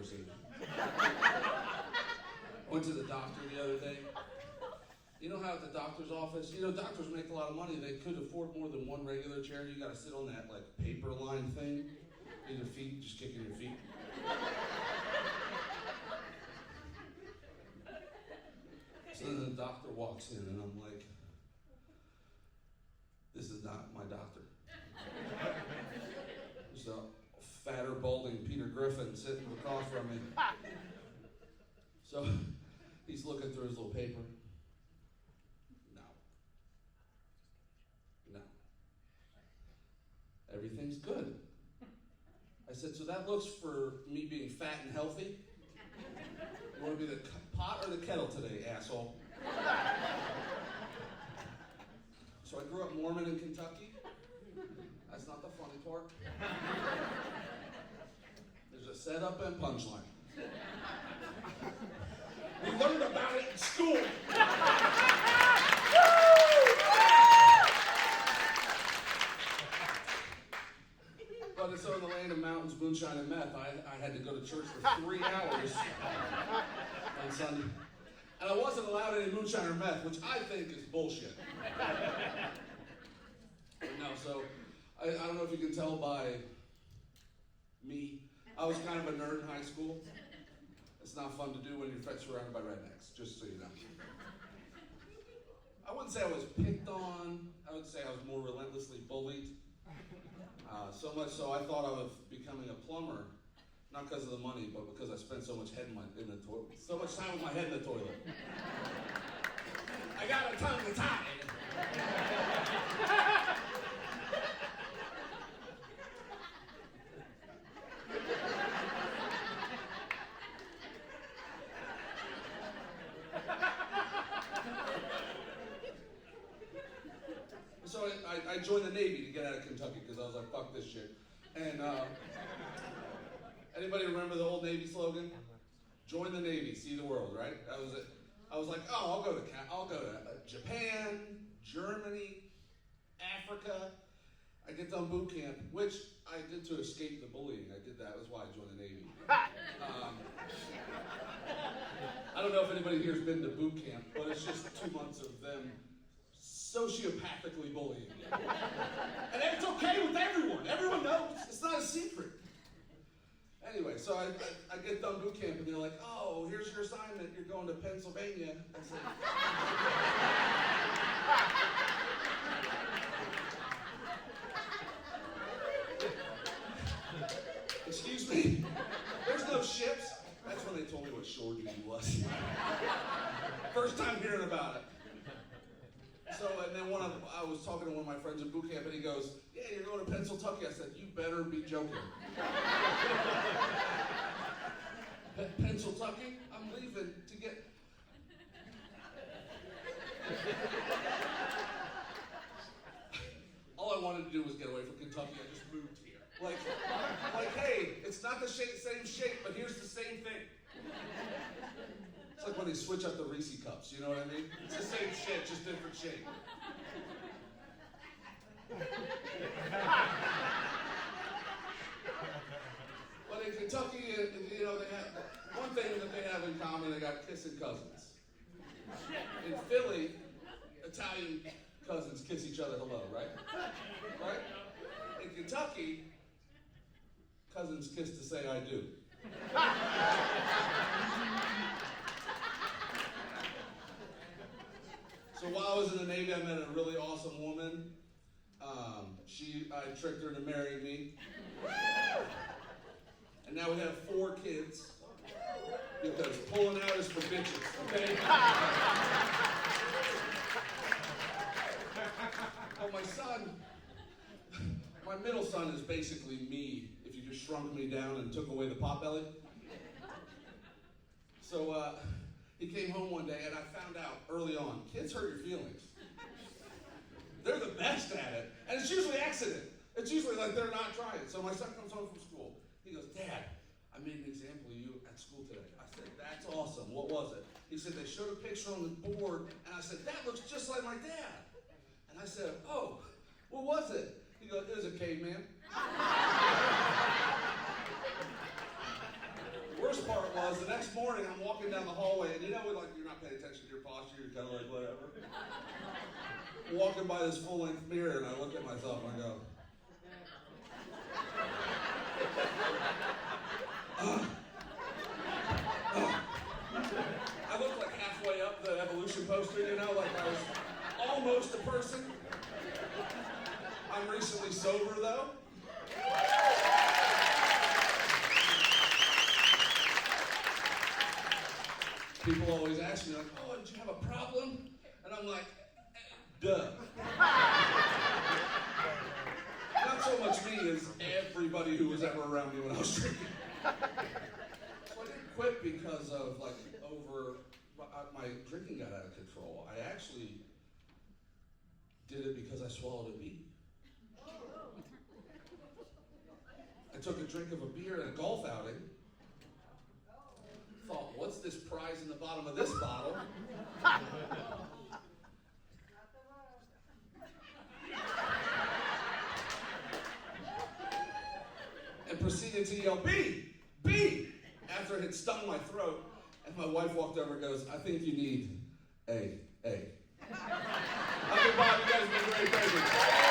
person. Went to the doctor the other day. You know how at the doctor's office, doctors make a lot of money. They could afford more than one regular chair. You got to sit on that like paper line thing. In your feet, just kicking your feet. So then the doctor walks in and I'm like, this is not my doctor. There's a fatter, balding Peter Griffin sitting across from me. So he's looking through his little paper. No. Everything's good. I said, so that looks for me being fat and healthy? You want to be the pot or the kettle today, asshole? So I grew up Mormon in Kentucky. That's not the funny part. There's a setup and punchline. We learned about it in school. But so in the land of mountains, moonshine, and meth, I had to go to church for 3 hours on Sunday. And I wasn't allowed any moonshine or meth, which I think is bullshit. No, so I don't know if you can tell by me. I was kind of a nerd in high school. It's not fun to do when you're surrounded by rednecks, just so you know. I wouldn't say I was picked on. I would say I was more relentlessly bullied. So much so I thought I was becoming a plumber, not because of the money, but because I spent so much so much time with my head in the toilet. I got a tongue to tie. So I joined the Navy to get out of Kentucky because I was like, fuck this shit. And anybody remember the old Navy slogan? Join the Navy, see the world, right? That was it. I was like, oh, I'll go to Japan, Germany, Africa. I get done boot camp, which I did to escape the bullying. I did that. That's why I joined the Navy. I don't know if anybody here's been to boot camp, but it's just 2 months of them sociopathically bullying you. And it's okay with everyone. Everyone knows. It's not a secret. Anyway, so I get done boot camp and they're like, oh, here's your assignment. You're going to Pennsylvania. I said, excuse me? There's no ships? That's when they told me what shore duty was. First time hearing about it. So, and then I was talking to one of my friends at boot camp, and he goes, yeah, you're going to Pennsylvania. I said, you better be joking. Pennsylvania? I'm leaving to get... All I wanted to do was get away from Kentucky. I just moved here. Like, hey, it's not the same shape, but here's the same thing. It's like when they switch up the Reese cups, you know what I mean? It's the same shit, just different shape. But in Kentucky, they have one thing that they have in common, they got kissing cousins. In Philly, Italian cousins kiss each other hello, right? Right? In Kentucky, cousins kiss to say I do. So while I was in the Navy, I met a really awesome woman. I tricked her to marry me. And now we have 4 kids. Because pulling out is for bitches, okay? Well, my middle son is basically me, if you just shrunk me down and took away the pot belly. So he came home one day and I found out early on, kids hurt your feelings. They're the best at it. And it's usually accident. It's usually like they're not trying. So my son comes home from school. He goes, Dad, I made an example of you at school today. I said, that's awesome. What was it? He said, they showed a picture on the board. And I said, that looks just like my dad. And I said, oh, what was it? He goes, it was a caveman. Worst was the next morning I'm walking down the hallway, and you know, like you're not paying attention to your posture, you're kind of like whatever. Walking by this full-length mirror, and I look at myself and I go, I looked like halfway up the evolution poster, you know, like I was almost a person. I'm recently sober, though. People always ask me, like, oh, did you have a problem? And I'm like, duh. Not so much me as everybody who was ever around me when I was drinking. So I didn't quit because of, like, my drinking got out of control. I actually did it because I swallowed a bee. I took a drink of a beer at a golf outing. Thought, what's this prize in the bottom of this bottle? And proceeded to yell, "Bee! Bee!" after it had stung my throat. And my wife walked over and goes, I think you need a. Okay, Bob, you guys have been great. Thank you.